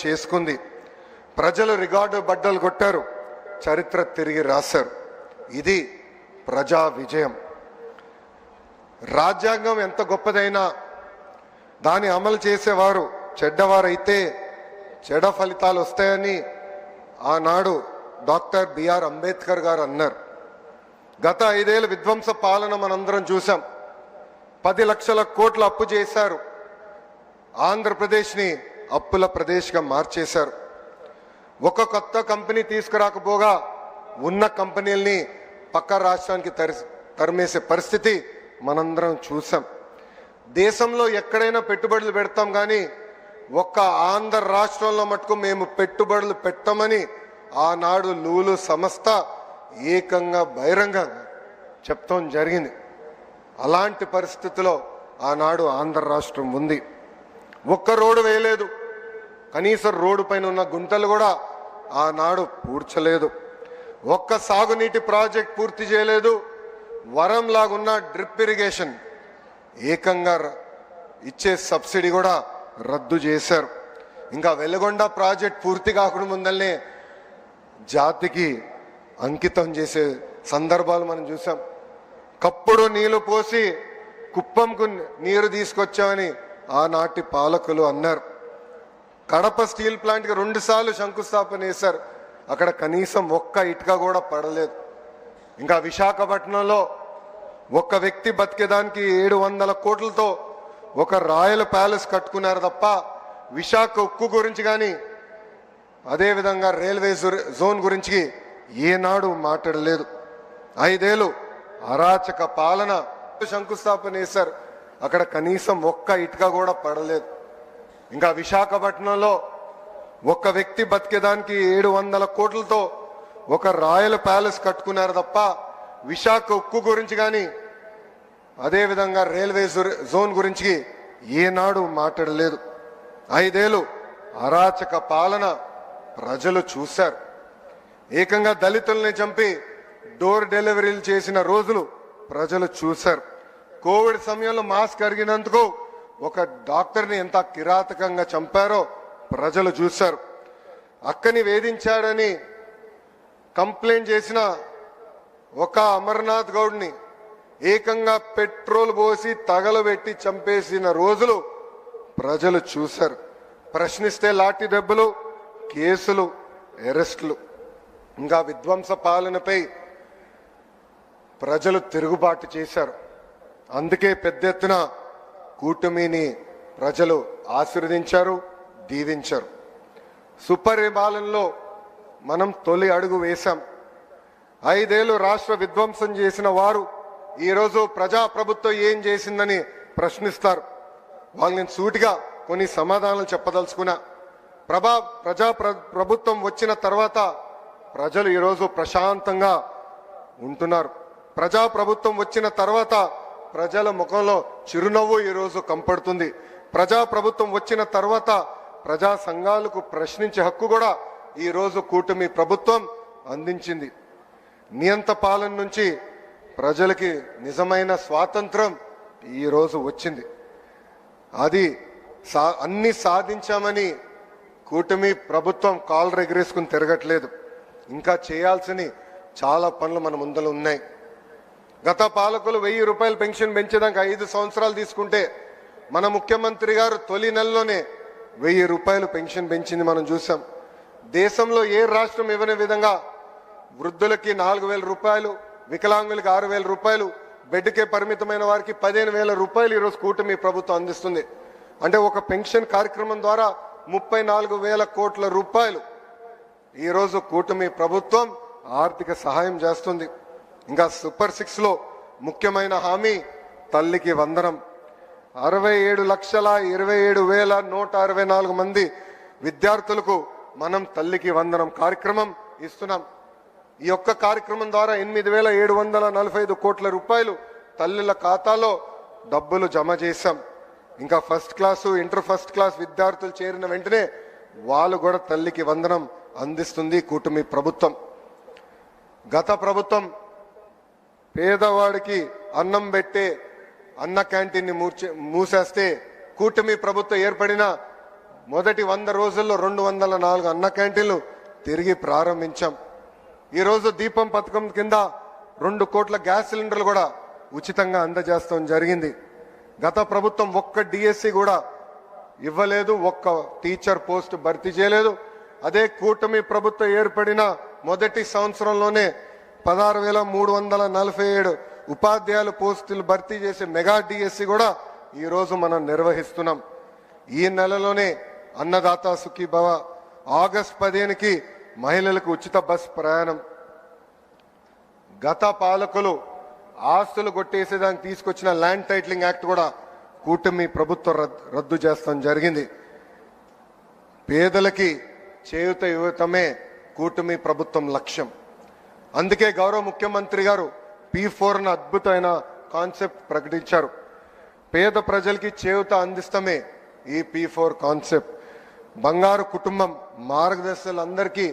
చేసుకుంది. ప్రజలు రికార్డు బడ్డలు కొట్టారు, చరిత్ర తిరిగి రాశారు. ఇది ప్రజా విజయం. రాజ్యాంగం ఎంత గొప్పదైనా దాన్ని అమలు చేసేవారు చెడ్డవారైతే చెడ్డ ఫలితాలు వస్తాయని ఆనాడు డాక్టర్ బిఆర్ అంబేద్కర్ గారు అన్నారు. గత 5 ఏళ్ళ విధ్వంస పాలన మనందరం చూసాం. 10 లక్షల కోట్ల అప్పు చేశారు. ఆంధ్రప్రదేశ్ని అప్పుల ప్రదేశ్గా మార్చేశారు. ఒక కొత్త కంపెనీ తీసుకురాకపోగా ఉన్న కంపెనీల్ని పక్క రాష్ట్రానికి తరిమేసే పరిస్థితి మనందరం చూసాం. దేశంలో ఎక్కడైనా పెట్టుబడులు పెడతాం కానీ ఒక్క ఆంధ్ర రాష్ట్రంలో మటుకు మేము పెట్టుబడులు పెట్టమని ఆనాడు లూలు సంస్థ ఏకంగా బహిరంగంగా చెప్తాం జరిగింది. అలాంటి పరిస్థితిలో ఆనాడు ఆంధ్ర రాష్ట్రం ఉంది. ఒక్క రోడ్డు వేయలేదు, కనీసం రోడ్డు పైన ఉన్న గుంటలు కూడా ఆనాడు పూడ్చలేదు. ఒక్క సాగునీటి ప్రాజెక్ట్ పూర్తి చేయలేదు. వరంలాగున్న డ్రిప్ ఇరిగేషన్ ఏకంగా ఇచ్చే సబ్సిడీ కూడా రద్దు చేశారు. ఇంకా వెలుగొండ ప్రాజెక్ట్ పూర్తి కాకుండా ముందల్నే జాతికి అంకితం చేసే సందర్భాలు మనం చూసాం. కప్పుడు నీళ్లు పోసి కుప్పంకు నీరు తీసుకొచ్చామని ఆనాటి పాలకులు అన్నారు. కడప స్టీల్ ప్లాంట్కి 2 సార్లు శంకుస్థాపన చేశారు. అక్కడ కనీసం ఒక్క ఇటుక కూడా పడలేదు. ఇంకా విశాఖపట్నంలో ఒక్క వ్యక్తి బతికేదానికి 700 కోట్లతో ఒక రాయల్ ప్యాలెస్ కట్టుకున్నారు తప్ప విశాఖ ఉక్కు గురించి కానీ అదేవిధంగా రైల్వే జోన్ గురించి ఏనాడు మాట్లాడలేదు. 5 ఏళ్ళు అరాచక పాలన శంకుస్థాపన చేశారు. అక్కడ కనీసం ఒక్క ఇటుక కూడా పడలేదు. ఇంకా విశాఖపట్నంలో ఒక్క వ్యక్తి బతికేదానికి 700 కోట్లతో ఒక రాయల్ ప్యాలెస్ కట్టుకున్నారు తప్ప విశాఖ ఉక్కు గురించి కానీ అదేవిధంగా రైల్వే జోన్ గురించి ఏనాడు మాట్లాడలేదు. 5 ఏళ్ళు అరాచక పాలన ప్రజలు చూశారు. ఏకంగా దళితుల్ని చంపి డోర్ డెలివరీలు చేసిన రోజులు ప్రజలు చూశారు. కోవిడ్ సమయంలో మాస్క్ అరిగినందుకు ఒక డాక్టర్ని ఎంత కిరాతకంగా చంపారో ప్రజలు చూశారు. అక్కని వేధించాడని కంప్లైంట్ చేసిన ఒక అమర్నాథ్ గౌడ్ని ఏకంగా పెట్రోల్ పోసి తగలబెట్టి చంపేసిన రోజులు ప్రజలు చూశారు. ప్రశ్నిస్తే లాఠీ దెబ్బలు, కేసులు, అరెస్టులు. ఇంకా విధ్వంస పాలనపై ప్రజలు తిరుగుబాటు చేశారు. అందుకే పెద్ద ఎత్తున కూటమిని ప్రజలు ఆశీర్వదించారు, దీవించారు. సుపరిపాలనలో మనం తొలి అడుగు వేశాం. 5 ఏళ్ళు రాష్ట్ర విధ్వంసం చేసిన వారు ఈరోజు ప్రజాప్రభుత్వం ఏం చేసిందని ప్రశ్నిస్తారు. వాళ్ళని సూటిగా కొన్ని సమాధానాలు చెప్పదలుచుకున్నా. ప్రభుత్వం వచ్చిన తర్వాత ప్రజలు ఈరోజు ప్రశాంతంగా ఉంటున్నారు. ప్రజాప్రభుత్వం వచ్చిన తర్వాత ప్రజల ముఖంలో చిరునవ్వు ఈరోజు కంపడుతుంది. ప్రజాప్రభుత్వం వచ్చిన తర్వాత ప్రజా సంఘాలకు ప్రశ్నించే హక్కు కూడా ఈరోజు కూటమి ప్రభుత్వం అందించింది. నియంత పాలన నుంచి ప్రజలకి నిజమైన స్వాతంత్రం ఈరోజు వచ్చింది. అది అన్ని సాధించామని కూటమి ప్రభుత్వం కాళ్ళు ఎగరేసుకుని తిరగట్లేదు. ఇంకా చేయాల్సిన చాలా పనులు మన ముందర ఉన్నాయి. గత పాలకులు 1000 రూపాయలు పెన్షన్ పెంచేదానికి 5 సంవత్సరాలు తీసుకుంటే మన ముఖ్యమంత్రి గారు తొలి నెలలోనే 1000 రూపాయలు పెన్షన్ పెంచింది మనం చూసాం. దేశంలో ఏ రాష్ట్రం ఇవ్వని విధంగా వృద్ధులకి 4000 రూపాయలు, వికలాంగులకి 6000 రూపాయలు, బెడ్కే పరిమితమైన వారికి 15000 రూపాయలు ఈరోజు కూటమి ప్రభుత్వం అందిస్తుంది. అంటే ఒక పెన్షన్ కార్యక్రమం ద్వారా 34,000 కోట్ల రూపాయలు ఈరోజు కూటమి ప్రభుత్వం ఆర్థిక సహాయం చేస్తుంది. ఇంకా సూపర్ 6లో ముఖ్యమైన హామీ తల్లికి వందనం. 67,27,164 మంది విద్యార్థులకు మనం తల్లికి వందనం కార్యక్రమం ఇస్తున్నాం. ఈ యొక్క కార్యక్రమం ద్వారా 8,745 కోట్ల రూపాయలు తల్లుల ఖాతాలో డబ్బులు జమ చేశాం. ఇంకా first class, inter first class విద్యార్థులు చేరిన వెంటనే వాళ్ళు కూడా తల్లికి వందనం అందిస్తుంది కూటమి ప్రభుత్వం. గత ప్రభుత్వం పేదవాడికి అన్నం పెట్టే అన్న క్యాంటీన్ని మూసేస్తే కూటమి ప్రభుత్వం ఏర్పడిన మొదటి 100 రోజుల్లో 204 అన్న క్యాంటీన్లు తిరిగి ప్రారంభించాం. ఈరోజు దీపం పథకం కింద 2 కోట్ల గ్యాస్ సిలిండర్లు కూడా ఉచితంగా అందజేస్తాం జరిగింది. గత ప్రభుత్వం ఒక్క డిఎస్సి కూడా ఇవ్వలేదు, ఒక్క టీచర్ పోస్ట్ భర్తీ చేయలేదు. అదే కూటమి ప్రభుత్వం ఏర్పడిన మొదటి సంవత్సరంలోనే 16,347 ఉపాధ్యాయుల పోస్టులు భర్తీ చేసే మెగా డిఎస్సి కూడా ఈరోజు మనం నిర్వహిస్తున్నాం. ఈ నెలలోనే అన్నదాత సుఖీభవ, ఆగస్టు 15కి మహిళలకు ఉచిత బస్ ప్రయాణం. గత పాలకులు ఆస్తులు కొట్టేసేదానికి తీసుకొచ్చిన ల్యాండ్ టైటిలింగ్ యాక్ట్ కూడా కూటమి ప్రభుత్వం రద్దు చేస్తాం జరిగింది. పేదలకి చేయూత ఇవ్వటమే కూటమి ప్రభుత్వం లక్ష్యం. అందుకే గౌరవ ముఖ్యమంత్రి గారు P4 అద్భుతమైన కాన్సెప్ట్ ప్రకటించారు. పేద ప్రజలకి చేయూత అందిస్తమే ఈ P4 కాన్సెప్ట్. బంగారు కుటుంబం మార్గదర్శకులందరికీ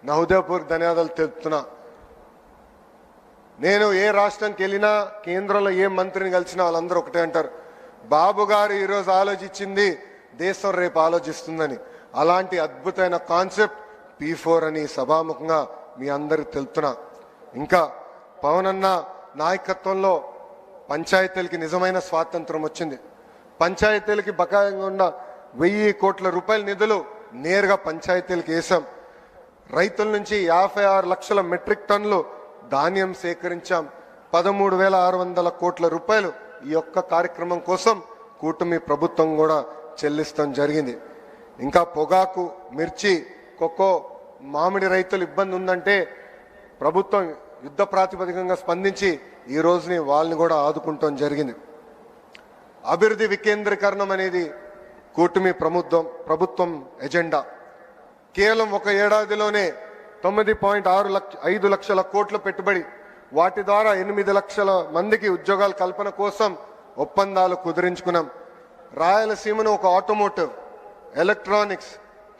నా హృదయపూర్వక ధన్యవాదాలు తెలుపుతున్నా. నేను ఏ రాష్ట్రంకి వెళ్ళినా, కేంద్రంలో ఏ మంత్రిని కలిసినా వాళ్ళందరూ ఒకటే అంటారు, బాబు గారు ఈరోజు ఆలోచించింది దేశం రేపు ఆలోచిస్తుందని. అలాంటి అద్భుతమైన కాన్సెప్ట్ P4 అని సభాముఖంగా మీ అందరికి తెలుపుతున్నా. ఇంకా పవన్ అన్న నాయకత్వంలో పంచాయతీలకి నిజమైన స్వాతంత్రం వచ్చింది. పంచాయతీలకి బకాయంగా ఉన్న 1000 కోట్ల రూపాయల నిధులు నేరుగా పంచాయతీలకు వేశాం. రైతుల నుంచి 56 లక్షల మెట్రిక్ టన్నులు ధాన్యం సేకరించాం. 13,600 కోట్ల రూపాయలు ఈ యొక్క కార్యక్రమం కోసం కూటమి ప్రభుత్వం కూడా చెల్లిస్తాం జరిగింది. ఇంకా పొగాకు, మిర్చి, కోకో, మామిడి రైతులు ఇబ్బంది ఉందంటే ప్రభుత్వం యుద్ధ ప్రాతిపదికంగా స్పందించి ఈ రోజుని వాళ్ళని కూడా ఆదుకుంటాం జరిగింది. అభివృద్ధి వికేంద్రీకరణం అనేది కూటమి ప్రభుత్వం ఎజెండా. కేవలం ఒక ఏడాదిలోనే 9.5 లక్షల కోట్ల పెట్టుబడి, వాటి ద్వారా 8 లక్షల మందికి ఉద్యోగాల కల్పన కోసం ఒప్పందాలు కుదిరించుకున్నాం. రాయలసీమను ఒక automotive, electronics,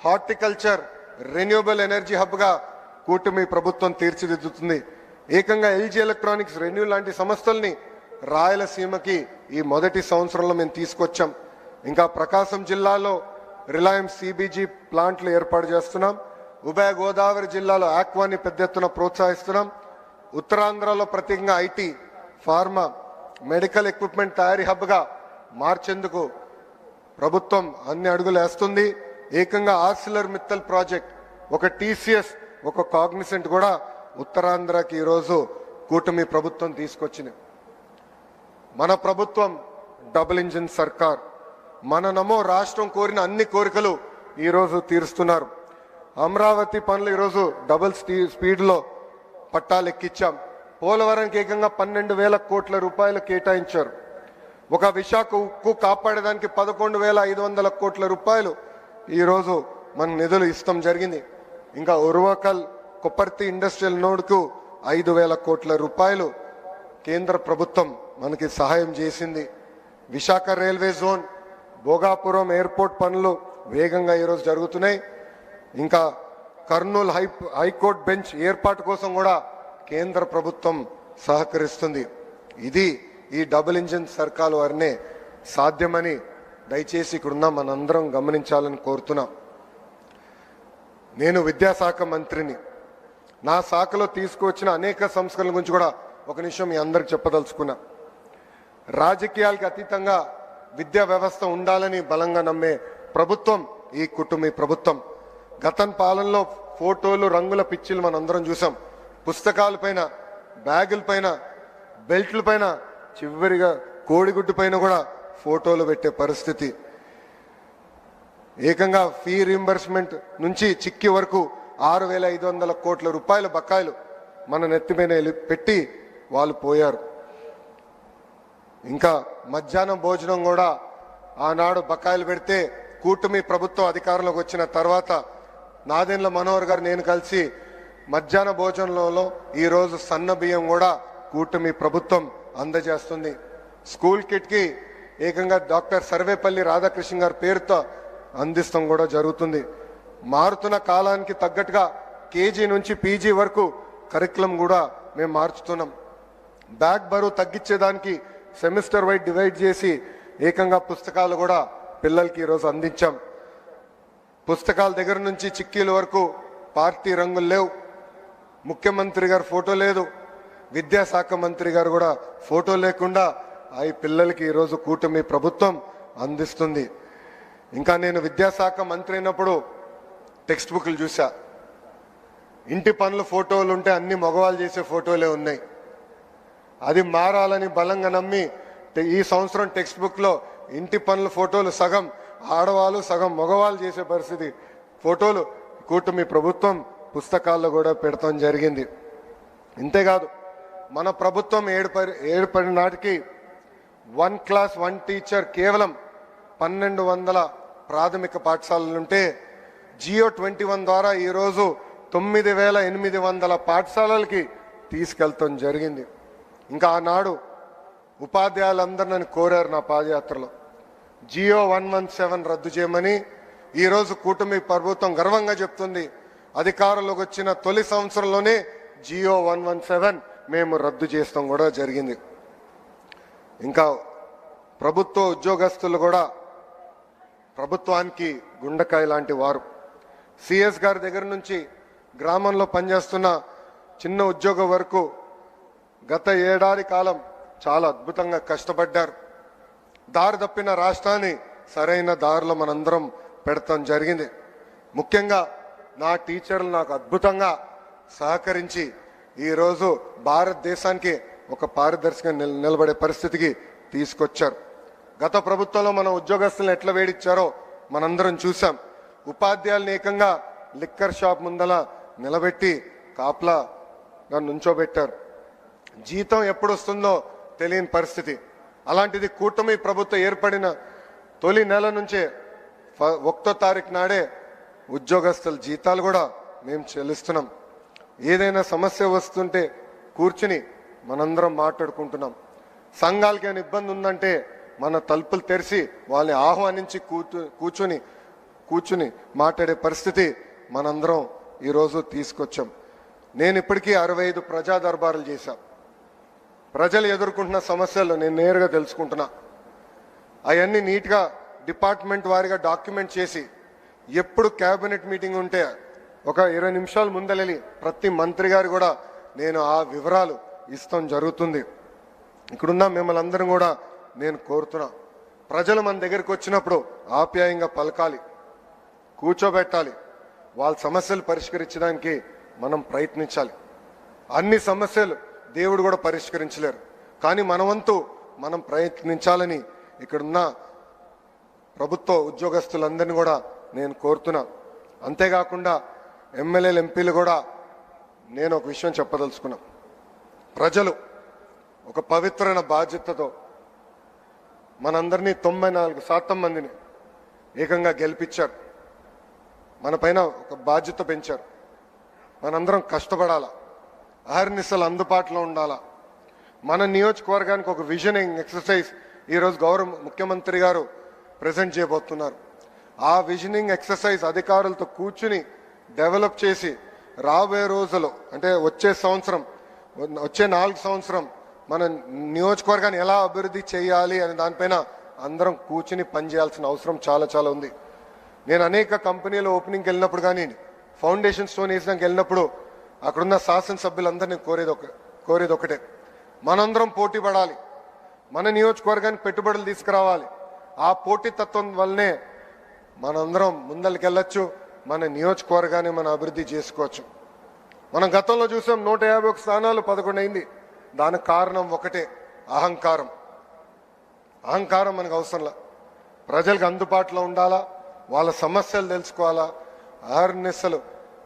horticulture, renewable energy హబ్గా కూటమి ప్రభుత్వం తీర్చిదిద్దుతుంది. ఏకంగా ఎల్జీ ఎలక్ట్రానిక్స్, రెన్యూ లాంటి సంస్థల్ని రాయలసీమకి ఈ మొదటి సంవత్సరంలో మేము తీసుకొచ్చాం. ఇంకా ప్రకాశం జిల్లాలో రిలయన్స్ CBG ప్లాంట్లు ఏర్పాటు చేస్తున్నాం. ఉభయ గోదావరి జిల్లాలో ఆక్వాని పెద్ద ఎత్తున ప్రోత్సహిస్తున్నాం. ఉత్తరాంధ్రలో ప్రత్యేకంగా ఐటీ, ఫార్మా, మెడికల్ ఎక్విప్మెంట్ తయారీ హబ్గా మార్చేందుకు ప్రభుత్వం అన్ని అడుగులు వేస్తుంది. ఏకంగా ఆర్సిలర్ మిత్తల్ ప్రాజెక్ట్, ఒక TCS, ఒక కాగ్నిసెంట్ కూడా ఉత్తరాంధ్రకి ఈరోజు కూటమి ప్రభుత్వం తీసుకొచ్చింది. మన ప్రభుత్వం డబుల్ ఇంజిన్ సర్కార్. మన నమో రాష్ట్రం కోరిన అన్ని కోరికలు ఈరోజు తీరుస్తున్నారు. అమరావతి పనులు ఈరోజు డబుల్ స్పీడ్లో పట్టాలు ఎక్కించాం. పోలవరానికి ఏకంగా 12,000 కోట్ల రూపాయలు కేటాయించారు. ఒక విశాఖ ఉక్కు కాపాడడానికి 11,500 కోట్ల రూపాయలు ఈరోజు మన నిధులు ఇస్తాం జరిగింది. ఇంకా ఉర్వకల్ కొప్పర్తి ఇండస్ట్రియల్ నోడ్కు 5,000 కోట్ల రూపాయలు కేంద్ర ప్రభుత్వం మనకి సహాయం చేసింది. Visakha railway zone, Bhogapuram airport పనులు వేగంగా ఈరోజు జరుగుతున్నాయి. ఇంకా కర్నూలు హైకోర్టు బెంచ్ ఏర్పాటు కోసం కూడా కేంద్ర ప్రభుత్వం సహకరిస్తుంది. ఇది ఈ డబుల్ ఇంజిన్ సర్కార్ వారినే సాధ్యమని దయచేసి ఇక్కడున్న మనందరం గమనించాలని కోరుతున్నా. నేను విద్యాశాఖ మంత్రిని. నా శాఖలో తీసుకువచ్చిన అనేక సంస్కరణల గురించి కూడా ఒక నిమిషం మీ అందరికి చెప్పదలుచుకున్నా. రాజకీయాలకు అతీతంగా విద్యా వ్యవస్థ ఉండాలని బలంగా నమ్మే ప్రభుత్వం ఈ కుటుంబీ ప్రభుత్వం. గతం పాలనలో ఫోటోలు, రంగుల పిచ్చిలు మనందరం చూసాం. పుస్తకాలపైన, బ్యాగులపైన, బెల్ట్లపైన, చివరిగా కోడిగుడ్డు పైన కూడా ఫోటోలు పెట్టే పరిస్థితి. ఏకంగా ఫీ రీంబర్స్మెంట్ నుంచి చిక్కి వరకు 6,500 కోట్ల రూపాయల బకాయిలు మన నెత్తిపైన పెట్టి వాళ్ళు పోయారు. ఇంకా మధ్యాహ్నం భోజనం కూడా ఆనాడు బకాయిలు పెడితే కూటమి ప్రభుత్వం అధికారంలోకి వచ్చిన తర్వాత నాదెండ్ల మనోహర్ గారు నేను కలిసి మధ్యాహ్న భోజనంలో ఈరోజు సన్న బియ్యం కూడా కూటమి ప్రభుత్వం అందజేస్తుంది. స్కూల్ కిట్ కి ఏకంగా డాక్టర్ సర్వేపల్లి రాధాకృష్ణ గారి పేరుతో అందిస్తాం కూడా జరుగుతుంది. మారుతున్న కాలానికి తగ్గట్టుగా కేజీ నుంచి పీజీ వరకు కరికులం కూడా మేము మార్చుతున్నాం. బ్యాగ్ బరువు తగ్గించేదానికి సెమిస్టర్ వైడ్ డివైడ్ చేసి ఏకంగా పుస్తకాలు కూడా పిల్లలకి ఈరోజు అందించాం. పుస్తకాల దగ్గర నుంచి చిక్కీల వరకు పార్టీ రంగులు లేవు. ముఖ్యమంత్రి గారు ఫోటో లేదు, విద్యాశాఖ మంత్రి గారు కూడా ఫోటో లేకుండా ఈ పిల్లలకి ఈరోజు కూటమి ప్రభుత్వం అందిస్తుంది. ఇంకా నేను విద్యాశాఖ మంత్రి అయినప్పుడు టెక్స్ట్ బుక్లు చూసా. ఇంటి పనుల ఫోటోలు ఉంటే అన్ని మగవాళ్ళు చేసే ఫోటోలే ఉన్నాయి. అది మారాలని బలంగా నమ్మి ఈ సంవత్సరం టెక్స్ట్ బుక్లో ఇంటి పనుల ఫోటోలు సగం ఆడవాళ్ళు సగం మగవాళ్ళు చేసే పరిస్థితి ఫోటోలు కూటమి ప్రభుత్వం పుస్తకాల్లో కూడా పెడతాం జరిగింది. ఇంతేకాదు మన ప్రభుత్వం ఏడుపడి నాటికి 1 క్లాస్ 1 టీచర్ కేవలం 1200 ప్రాథమిక పాఠశాలలుంటే జియో 21 ద్వారా ఈరోజు 9800 పాఠశాలలకి తీసుకెళ్తాం జరిగింది. ఇంకా ఆనాడు ఉపాధ్యాయులందరూ నన్ను కోరారు నా పాదయాత్రలో జియో 117 రద్దు చేయమని. ఈరోజు కూటమి ప్రభుత్వం గర్వంగా చెప్తుంది అధికారంలోకి వచ్చిన తొలి సంవత్సరంలోనే జియో 117 మేము రద్దు చేస్తాం కూడా జరిగింది. ఇంకా ప్రభుత్వ ఉద్యోగస్తులు కూడా ప్రభుత్వానికి గుండెకాయ లాంటి వారు. సిఎస్ గారి దగ్గర నుంచి గ్రామంలో పనిచేస్తున్న చిన్న ఉద్యోగం వరకు గత ఏడాది కాలం చాలా అద్భుతంగా కష్టపడ్డారు. దారి తప్పిన రాష్ట్రాన్ని సరైన దారిలో మనందరం పెడతాం జరిగింది. ముఖ్యంగా నా టీచర్లు నాకు అద్భుతంగా సహకరించి ఈరోజు భారతదేశానికి ఒక పారదర్శకంగా నిలబడే పరిస్థితికి తీసుకొచ్చారు. గత ప్రభుత్వంలో మన ఉద్యోగస్తులను ఎట్లా వేడిచ్చారో మనందరం చూసాం. ఉపాధ్యాయులను ఏకంగా లిక్కర్ షాప్ ముందల నిలబెట్టి కాపలా నుంచోబెట్టారు. జీతం ఎప్పుడు వస్తుందో తెలియని పరిస్థితి. అలాంటిది కూటమి ప్రభుత్వం ఏర్పడిన తొలి నెల నుంచే 1వ తారీఖు నాడే ఉద్యోగస్తుల జీతాలు కూడా మేము చెల్లిస్తున్నాం. ఏదైనా సమస్య వస్తుంటే కూర్చుని మనందరం మాట్లాడుకుంటున్నాం. సంఘాలకి ఏమైనా ఇబ్బంది ఉందంటే మన తలుపులు తెరిచి వాళ్ళని ఆహ్వానించి కూర్చుని మాట్లాడే పరిస్థితి మనందరం ఈరోజు తీసుకొచ్చాం. నేను ఇప్పటికీ 65 ప్రజా దర్బారులు చేశా. ప్రజలు ఎదుర్కొంటున్న సమస్యలు నేను నేరుగా తెలుసుకుంటున్నా. అవన్నీ నీట్గా డిపార్ట్మెంట్ వారిగా డాక్యుమెంట్ చేసి ఎప్పుడు క్యాబినెట్ మీటింగ్ ఉంటే ఒక 20 నిమిషాల ముందలెళ్ళి ప్రతి మంత్రి గారు కూడా నేను ఆ వివరాలు ఇస్తాం జరుగుతుంది. ఇక్కడున్న మిమ్మల్ని అందరం కూడా నేను కోరుతున్నా, ప్రజలు మన దగ్గరికి వచ్చినప్పుడు ఆప్యాయంగా పలకాలి, కూర్చోబెట్టాలి, వాళ్ళ సమస్యలు పరిష్కరించడానికి మనం ప్రయత్నించాలి. అన్ని సమస్యలు దేవుడు కూడా పరిష్కరించలేరు, కానీ మన వంతు మనం ప్రయత్నించాలని ఇక్కడున్న ప్రభుత్వ ఉద్యోగస్తులందరినీ కూడా నేను కోరుతున్నా. అంతేకాకుండా ఎమ్మెల్యేలు ఎంపీలు కూడా నేను ఒక విషయం చెప్పదలుచుకున్నా. ప్రజలు ఒక పవిత్రమైన బాధ్యతతో మనందరినీ 94% మందిని ఏకంగా గెలిపించారు. మన పైన ఒక బాధ్యత పెంచారు. మనందరం కష్టపడాలా, అహర్నిశలు అందుబాటులో ఉండాలా. మన నియోజకవర్గానికి ఒక విజనింగ్ ఎక్సర్సైజ్ ఈరోజు గౌరవ ముఖ్యమంత్రి గారు ప్రజెంట్ చేయబోతున్నారు. ఆ విజనింగ్ ఎక్సర్సైజ్ అధికారులతో కూర్చుని డెవలప్ చేసి రాబోయే రోజులు అంటే వచ్చే 4 సంవత్సరం మన నియోజకవర్గాన్ని ఎలా అభివృద్ధి చేయాలి అనే దానిపైన అందరం కూర్చుని పనిచేయాల్సిన అవసరం చాలా చాలా ఉంది. నేను అనేక కంపెనీల ఓపెనింగ్కి వెళ్ళినప్పుడు కానీ ఫౌండేషన్ స్టోన్ వేసినాక వెళ్ళినప్పుడు అక్కడున్న శాసనసభ్యులందరినీ కోరేది ఒకటే, మనందరం పోటీ పడాలి, మన నియోజకవర్గానికి పెట్టుబడులు తీసుకురావాలి. ఆ పోటీతత్వం వల్లనే మనందరం ముందరికెళ్ళచ్చు, మన నియోజకవర్గాన్ని మనం అభివృద్ధి చేసుకోవచ్చు. మనం గతంలో చూసాం 151 స్థానాలు 11 అయింది. దానికి కారణం ఒకటే, అహంకారం. అహంకారం మనకు అవసరంలా. ప్రజలకు అందుబాటులో ఉండాలా, వాళ్ళ సమస్యలు తెలుసుకోవాలా, అహర్నిశలు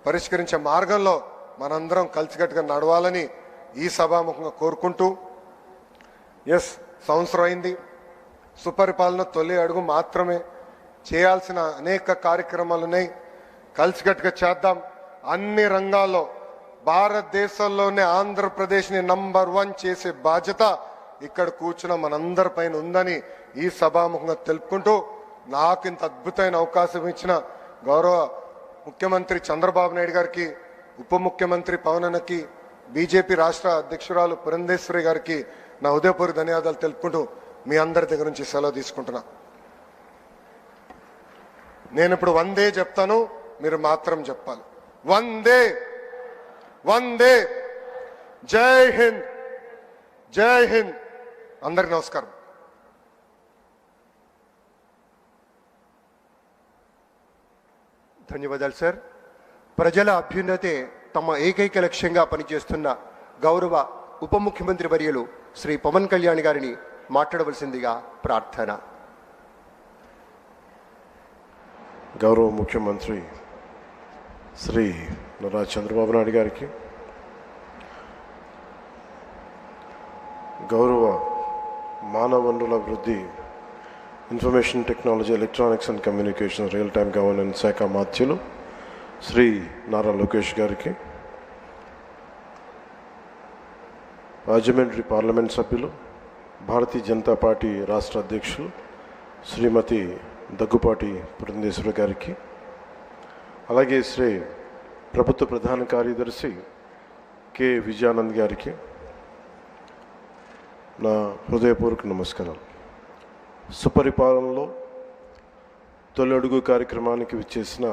పరిష్కరించే మార్గంలో మనందరం కలిసికట్టుగా నడవాలని ఈ సభాముఖంగా కోరుకుంటూ, సంవత్సరం అయింది. సుపరిపాలన తొలి అడుగు మాత్రమే. చేయాల్సిన అనేక కార్యక్రమాలు ఉన్నాయి. కలిసికట్టుగా చేద్దాం. అన్ని రంగాల్లో భారతదేశంలోనే ఆంధ్రప్రదేశ్ని నంబర్ 1 చేసే బాధ్యత ఇక్కడ కూర్చున్న మనందరి పైన ఉందని ఈ సభాముఖంగా తెలుపుకుంటూ, నాకు ఇంత అద్భుతమైన అవకాశం ఇచ్చిన గౌరవ ముఖ్యమంత్రి చంద్రబాబు నాయుడు గారికి, ఉప ముఖ్యమంత్రి పవన్ అన్నకి, బీజేపీ రాష్ట్ర అధ్యక్షురాలు పురంధేశ్వరి గారికి నా హృదయపూర్వక ధన్యవాదాలు తెలుపుకుంటూ మీ అందరి దగ్గర నుంచి సెలవు తీసుకుంటున్నా. నేను ఇప్పుడు వందే చెప్తాను, మీరు మాత్రం చెప్పాలి. వందే వందే. జై హింద్, జై హింద్. అందరికి నమస్కారం. ధన్యవాదాలు సార్. ప్రజల అభ్యున్నతే తమ ఏకైక లక్ష్యంగా పనిచేస్తున్న గౌరవ ఉప ముఖ్యమంత్రి వర్యులు శ్రీ పవన్ కళ్యాణ్ గారిని మాట్లాడవలసిందిగా ప్రార్థన. గౌరవ ముఖ్యమంత్రి శ్రీ నారా చంద్రబాబు నాయుడు గారికి, గౌరవ మానవ వనరుల అభివృద్ధి, information technology, electronics and communication, real time governance శాఖ మాత్యులు శ్రీ నారా లోకేష్ గారికి, రాజమండ్రి పార్లమెంట్ సభ్యులు, భారతీయ జనతా పార్టీ రాష్ట్ర అధ్యక్షులు శ్రీమతి దగ్గుపాటి పురంధేశ్వరి గారికి, అలాగే శ్రీ ప్రభుత్వ ప్రధాన కార్యదర్శి కె విజయానంద్ గారికి నా హృదయపూర్వక నమస్కారాలు. సుపరిపాలనలో తొలి అడుగు కార్యక్రమానికి విచ్చేసిన